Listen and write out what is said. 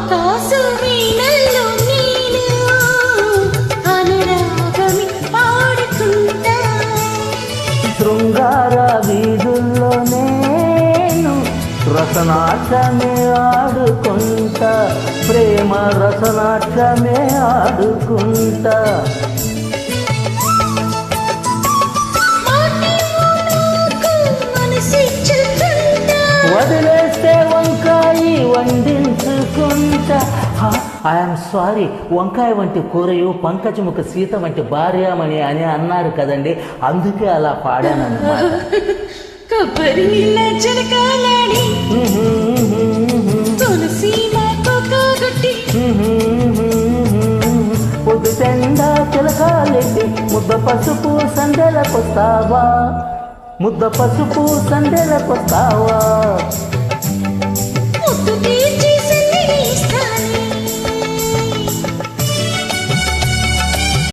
ఆకాశం వీణల్లో నేను అనురాగమి పాడుకుంటా. శృంగార వీధుల్లో నేను రసనాట్యమే ఆడుకుంటా, ప్రేమ రసనాట్యమే ఆడుకుంటా. వదిలేస్తే వంకాయి వండించుకుంటా. ఐఎమ్ సారీ, వంకాయ వంటి కూరయు పంకజముఖ సీత వంటి భార్యమని అని అన్నారు కదండి, అందుకే అలా పాడానన్నమాట. కొబ్బరి నీళ్ళ జనకాలాడి తులసి మాకొట్టి పొద్దు తెండా చిలకాలెట్టి ముద్ద పసుపు సందెలకొస్తావా, ముద్ద పసుపు సందెలకొస్తావా.